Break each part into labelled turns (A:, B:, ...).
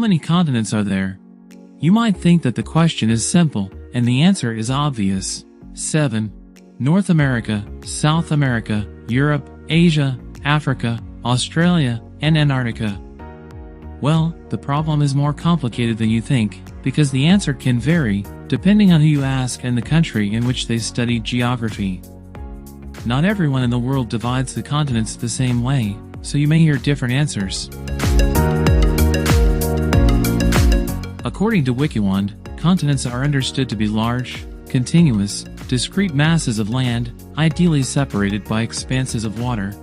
A: many continents are there? You might think that the question is simple, and the answer is obvious. 7. North America, South America, Europe, Asia, Africa, Australia, and Antarctica. Well, the problem is more complicated than you think, because the answer can vary, depending on who you ask and the country in which they studied geography. Not everyone in the world divides the continents the same way, so you may hear different answers. According to Wikiwand, continents are understood to be large, continuous, discrete masses of land, ideally separated by expanses of water.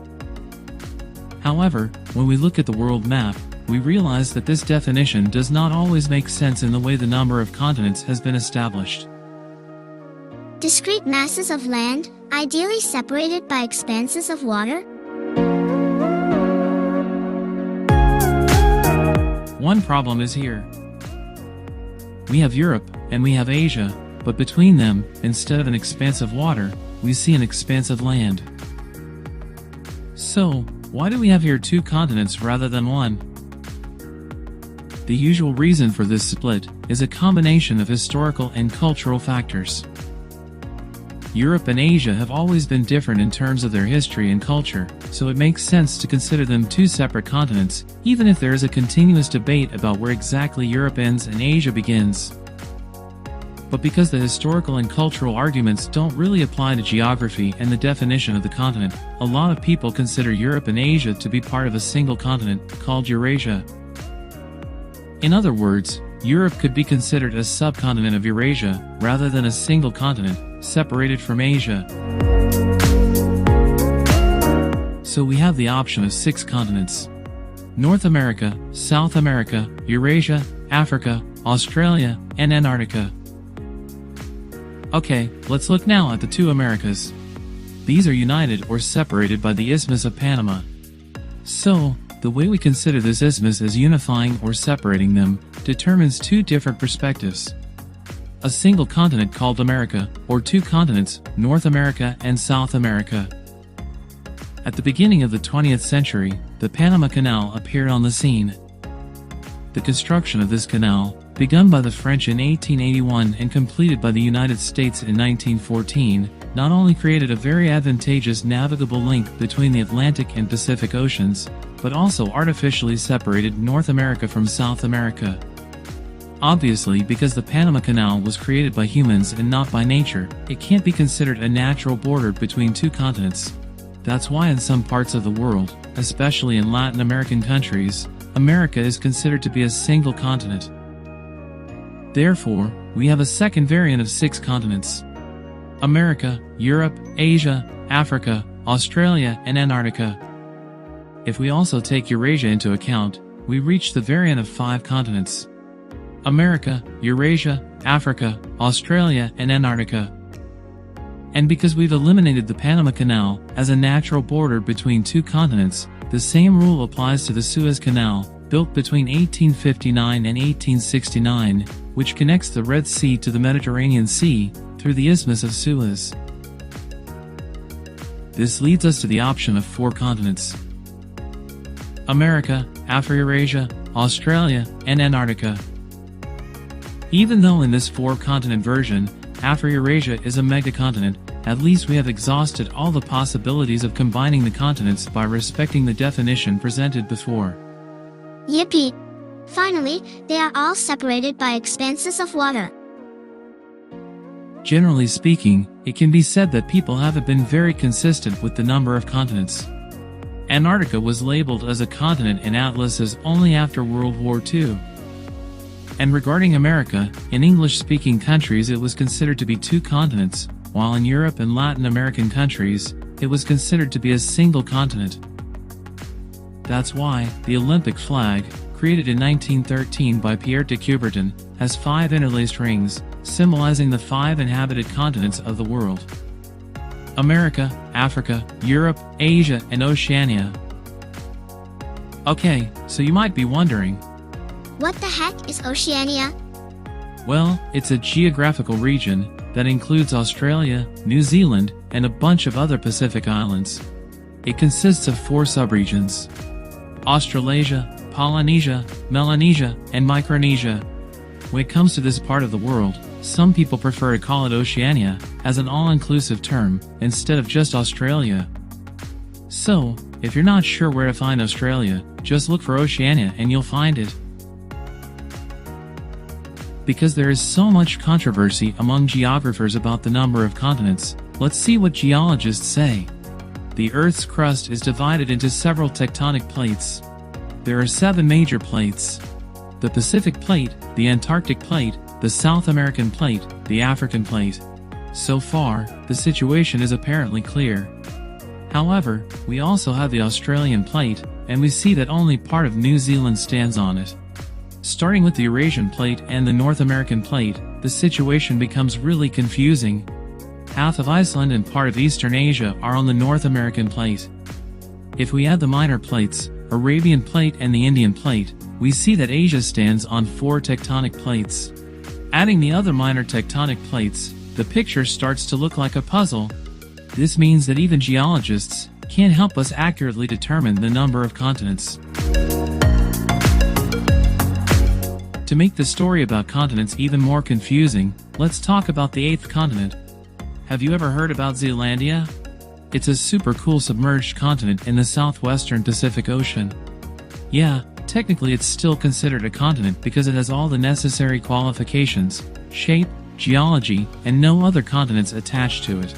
A: However, when we look at the world map, we realize that this definition does not always make sense in the way the number of continents has been established.
B: Discrete masses of land, ideally separated by expanses of water?
A: One problem is here. We have Europe, and we have Asia, but between them, instead of an expanse of water, we see an expanse of land. So, why do we have here two continents rather than one? The usual reason for this split is a combination of historical and cultural factors. Europe and Asia have always been different in terms of their history and culture, so it makes sense to consider them two separate continents, even if there is a continuous debate about where exactly Europe ends and Asia begins. But because the historical and cultural arguments don't really apply to geography and the definition of the continent, a lot of people consider Europe and Asia to be part of a single continent, called Eurasia. In other words, Europe could be considered a subcontinent of Eurasia, rather than a single continent, separated from Asia. So we have the option of 6 continents: North America, South America, Eurasia, Africa, Australia, and Antarctica. Okay, let's look now at the two Americas. These are united or separated by the Isthmus of Panama. So, the way we consider this isthmus as unifying or separating them determines two different perspectives. A single continent called America, or two continents, North America and South America. At the beginning of the 20th century, the Panama Canal appeared on the scene. The construction of this canal, begun by the French in 1881 and completed by the United States in 1914, not only created a very advantageous navigable link between the Atlantic and Pacific Oceans, but also artificially separated North America from South America. Obviously, because the Panama Canal was created by humans and not by nature, it can't be considered a natural border between two continents. That's why in some parts of the world, especially in Latin American countries, America is considered to be a single continent. Therefore, we have a second variant of 6 continents: America, Europe, Asia, Africa, Australia, and Antarctica. If we also take Eurasia into account, we reach the variant of 5 continents: America, Eurasia, Africa, Australia, and Antarctica. And because we've eliminated the Panama Canal as a natural border between two continents, the same rule applies to the Suez Canal, built between 1859 and 1869, which connects the Red Sea to the Mediterranean Sea through the Isthmus of Suez. This leads us to the option of 4 continents: America, afro-eurasia, Australia, and Antarctica. Even though in this 4-continent version, Afro-Eurasia is a megacontinent, at least we have exhausted all the possibilities of combining the continents by respecting the definition presented before.
B: Yippee! Finally, they are all separated by expanses of water.
A: Generally speaking, it can be said that people haven't been very consistent with the number of continents. Antarctica was labeled as a continent in atlases only after World War II. And regarding America, in English-speaking countries it was considered to be 2 continents, while in Europe and Latin American countries, it was considered to be a single continent. That's why the Olympic flag, created in 1913 by Pierre de Coubertin, has 5 interlaced rings, symbolizing the 5 inhabited continents of the world: America, Africa, Europe, Asia, and Oceania. Okay, so you might be wondering,
B: what the heck is Oceania?
A: Well, it's a geographical region that includes Australia, New Zealand, and a bunch of other Pacific islands. It consists of 4 subregions: Australasia, Polynesia, Melanesia, and Micronesia. When it comes to this part of the world, some people prefer to call it Oceania, as an all-inclusive term, instead of just Australia. So, if you're not sure where to find Australia, just look for Oceania and you'll find it. Because there is so much controversy among geographers about the number of continents, let's see what geologists say. The Earth's crust is divided into several tectonic plates. There are 7 major plates: the Pacific Plate, the Antarctic Plate, the South American Plate, the African Plate. So far, the situation is apparently clear. However, we also have the Australian Plate, and we see that only part of New Zealand stands on it. Starting with the Eurasian Plate and the North American Plate, the situation becomes really confusing. Half of Iceland and part of Eastern Asia are on the North American Plate. If we add the minor plates, Arabian Plate and the Indian Plate, we see that Asia stands on 4 tectonic plates. Adding the other minor tectonic plates, the picture starts to look like a puzzle. This means that even geologists can't help us accurately determine the number of continents. To make the story about continents even more confusing, let's talk about the 8th continent. Have you ever heard about Zealandia? It's a super cool submerged continent in the southwestern Pacific Ocean. Yeah, technically it's still considered a continent because it has all the necessary qualifications, shape, geology, and no other continents attached to it.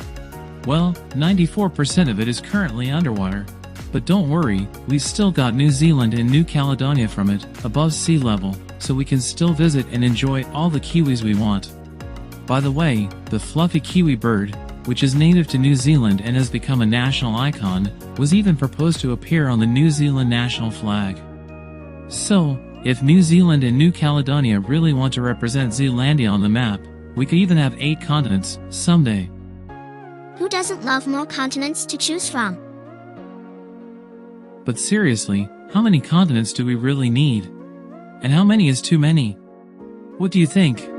A: Well, 94% of it is currently underwater. But don't worry, we've still got New Zealand and New Caledonia from it, above sea level, so we can still visit and enjoy all the kiwis we want. By the way, the fluffy kiwi bird, which is native to New Zealand and has become a national icon, was even proposed to appear on the New Zealand national flag. So, if New Zealand and New Caledonia really want to represent Zealandia on the map, we could even have 8 continents, someday.
B: Who doesn't love more continents to choose from?
A: But seriously, how many continents do we really need? And how many is too many? What do you think?